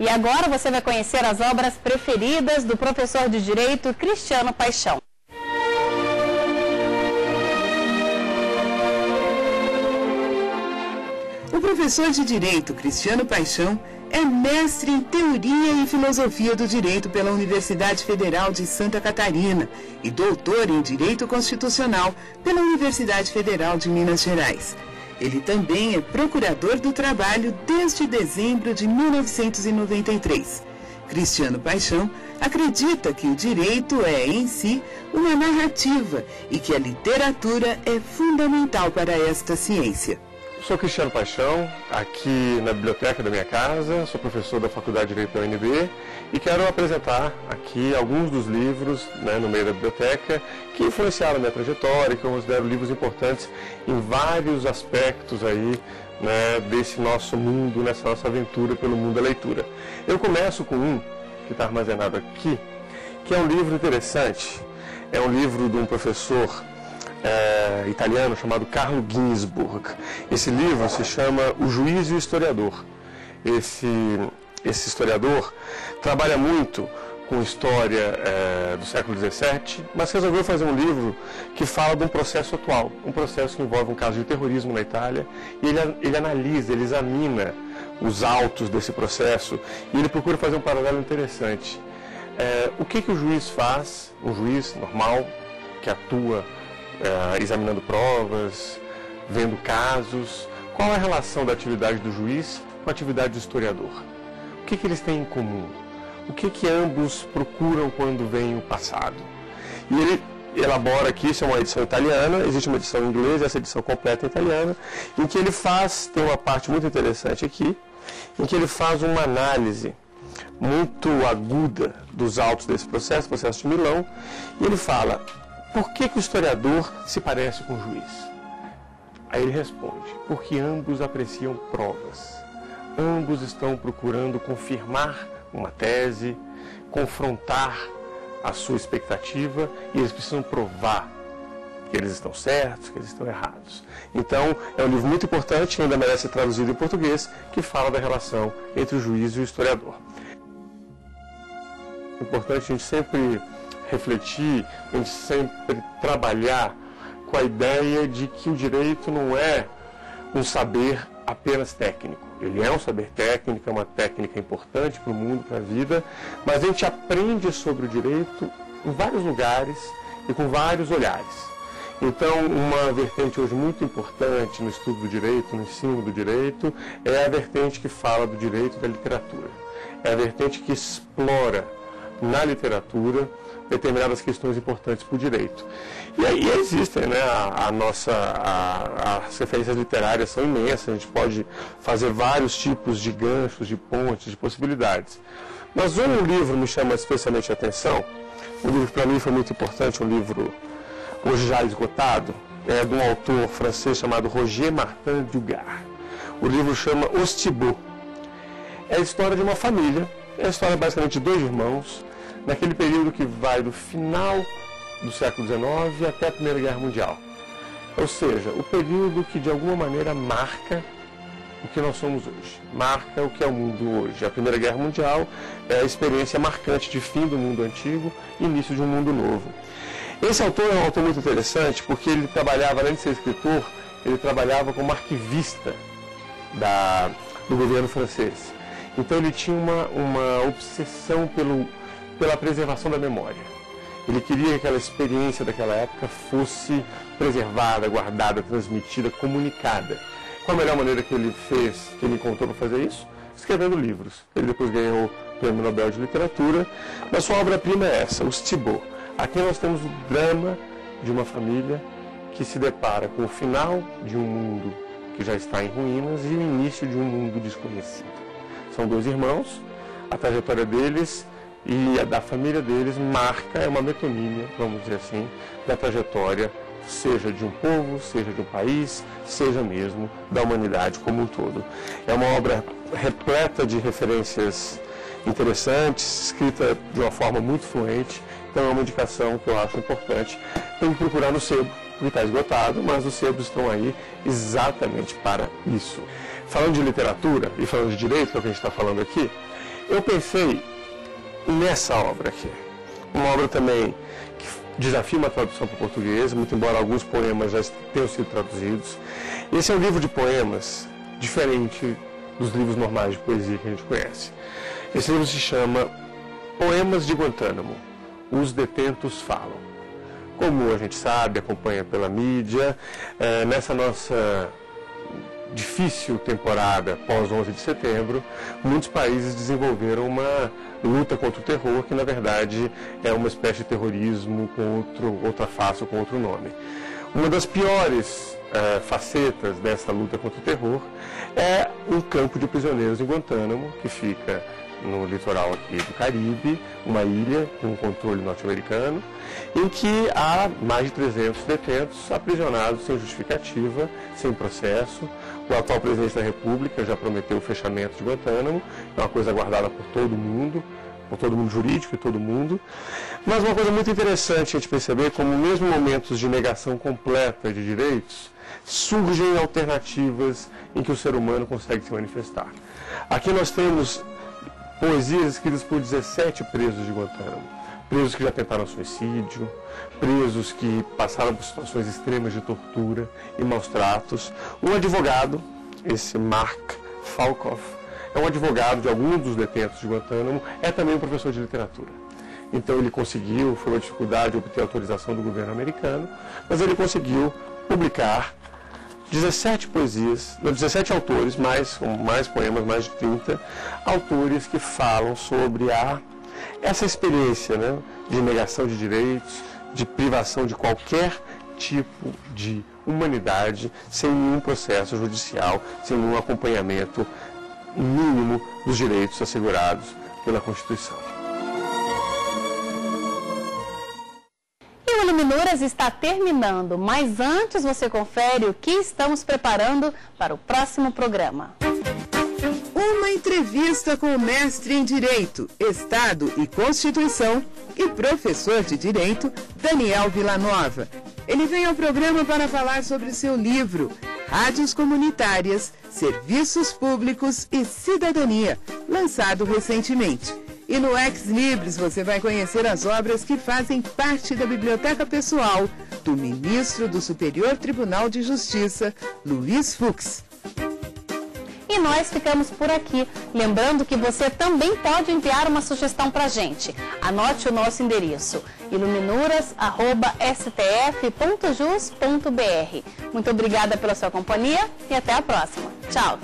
E agora você vai conhecer as obras preferidas do professor de Direito Cristiano Paixão. O professor de Direito Cristiano Paixão é mestre em Teoria e Filosofia do Direito pela Universidade Federal de Santa Catarina e doutor em Direito Constitucional pela Universidade Federal de Minas Gerais. Ele também é procurador do trabalho desde dezembro de 1993. Cristiano Paixão acredita que o direito é, em si, uma narrativa e que a literatura é fundamental para esta ciência. Sou Cristiano Paixão, aqui na biblioteca da minha casa, sou professor da Faculdade de Direito da UNB e quero apresentar aqui alguns dos livros, no meio da biblioteca que influenciaram a minha trajetória, que eu considero livros importantes em vários aspectos aí, desse nosso mundo, nessa nossa aventura pelo mundo da leitura. Eu começo com um que está armazenado aqui, que é um livro interessante, é um livro de um professor italiano chamado Carlo Ginzburg. Esse livro se chama O Juiz e o Historiador. Esse historiador trabalha muito com história do século XVII, mas resolveu fazer um livro que fala de um processo atual, um processo que envolve um caso de terrorismo na Itália, e ele analisa, ele examina os autos desse processo e ele procura fazer um paralelo interessante. O que o juiz faz, um juiz normal, que atua examinando provas, vendo casos, qual é a relação da atividade do juiz com a atividade do historiador? O que eles têm em comum? O que ambos procuram quando veem o passado? E ele elabora aqui, isso é uma edição italiana, existe uma edição em inglês, essa edição completa é italiana, em que ele tem uma parte muito interessante aqui, em que ele faz uma análise muito aguda dos autos desse processo de Milão, e ele fala: por que o historiador se parece com o juiz? Aí ele responde: porque ambos apreciam provas. Ambos estão procurando confirmar uma tese, confrontar a sua expectativa, e eles precisam provar que eles estão certos, que eles estão errados. Então, é um livro muito importante, que ainda merece ser traduzido em português, que fala da relação entre o juiz e o historiador. É importante a gente sempre refletir, a gente sempre trabalhar com a ideia de que o direito não é um saber apenas técnico. Ele é um saber técnico, é uma técnica importante para o mundo, para a vida, mas a gente aprende sobre o direito em vários lugares e com vários olhares. Então, uma vertente hoje muito importante no estudo do direito, no ensino do direito, é a vertente que fala do direito e da literatura. É a vertente que explora na literatura determinadas questões importantes para o direito. E aí existem, as referências literárias são imensas, a gente pode fazer vários tipos de ganchos, de pontes, de possibilidades. Mas um livro me chama especialmente a atenção, um livro que para mim foi muito importante, um livro hoje já esgotado, é de um autor francês chamado Roger Martin Dugard. O livro chama Os Thibault. É a história de uma família, é a história basicamente de dois irmãos, naquele período que vai do final do século XIX até a Primeira Guerra Mundial. Ou seja, o período que de alguma maneira marca o que nós somos hoje, marca o que é o mundo hoje. A Primeira Guerra Mundial é a experiência marcante de fim do mundo antigo e início de um mundo novo. Esse autor é um autor muito interessante porque ele trabalhava, além de ser escritor, ele trabalhava como arquivista do governo francês. Então ele tinha uma obsessão pela preservação da memória. Ele queria que aquela experiência daquela época fosse preservada, guardada, transmitida, comunicada. Qual a melhor maneira que ele encontrou para fazer isso? Escrevendo livros. Ele depois ganhou o Prêmio Nobel de Literatura, mas sua obra-prima é essa, Os Thibault. Aqui nós temos o drama de uma família que se depara com o final de um mundo que já está em ruínas e o início de um mundo desconhecido. São dois irmãos, a trajetória deles e a da família deles marca, é uma metonímia, vamos dizer assim, da trajetória, seja de um povo, seja de um país, seja mesmo da humanidade como um todo. É uma obra repleta de referências interessantes, escrita de uma forma muito fluente, então é uma indicação que eu acho importante. Tem que procurar no sebo, porque está esgotado, mas os sebos estão aí exatamente para isso. Falando de literatura e falando de direito, que é o que a gente está falando aqui, eu pensei nessa obra aqui. Uma obra também que desafia uma tradução para o português, muito embora alguns poemas já tenham sido traduzidos. Esse é um livro de poemas diferente dos livros normais de poesia que a gente conhece. Esse livro se chama Poemas de Guantánamo, Os Detentos Falam. Como a gente sabe, acompanha pela mídia, nessa nossa difícil temporada pós-11 de setembro, muitos países desenvolveram uma luta contra o terror, que na verdade é uma espécie de terrorismo com outra face ou com outro nome. Uma das piores facetas dessa luta contra o terror é um campo de prisioneiros em Guantánamo, que fica no litoral aqui do Caribe, uma ilha com controle norte-americano, em que há mais de 300 detentos aprisionados sem justificativa, sem processo. O atual presidente da República já prometeu o fechamento de Guantánamo, é uma coisa aguardada por todo mundo jurídico e todo mundo. Mas uma coisa muito interessante a gente perceber como mesmo em momentos de negação completa de direitos, surgem alternativas em que o ser humano consegue se manifestar. Aqui nós temos poesias escritas por 17 presos de Guantánamo. Presos que já tentaram suicídio, presos que passaram por situações extremas de tortura e maus tratos. Um advogado, esse Mark Falkoff, é um advogado de alguns dos detentos de Guantánamo, é também um professor de literatura. Então ele conseguiu, foi uma dificuldade obter autorização do governo americano, mas ele conseguiu publicar 17 poesias, 17 autores, mais poemas, mais de 30 autores que falam sobre essa experiência, né, de negação de direitos, de privação de qualquer tipo de humanidade, sem nenhum processo judicial, sem nenhum acompanhamento mínimo dos direitos assegurados pela Constituição. E o Iluminuras está terminando, mas antes você confere o que estamos preparando para o próximo programa. Uma entrevista com o mestre em Direito, Estado e Constituição e professor de Direito, Daniel Villanova. Ele vem ao programa para falar sobre seu livro, Rádios Comunitárias, Serviços Públicos e Cidadania, lançado recentemente. E no Ex Libris você vai conhecer as obras que fazem parte da biblioteca pessoal do ministro do Superior Tribunal de Justiça, Luiz Fux. E nós ficamos por aqui. Lembrando que você também pode enviar uma sugestão para a gente. Anote o nosso endereço, iluminuras@stf.jus.br. Muito obrigada pela sua companhia e até a próxima. Tchau!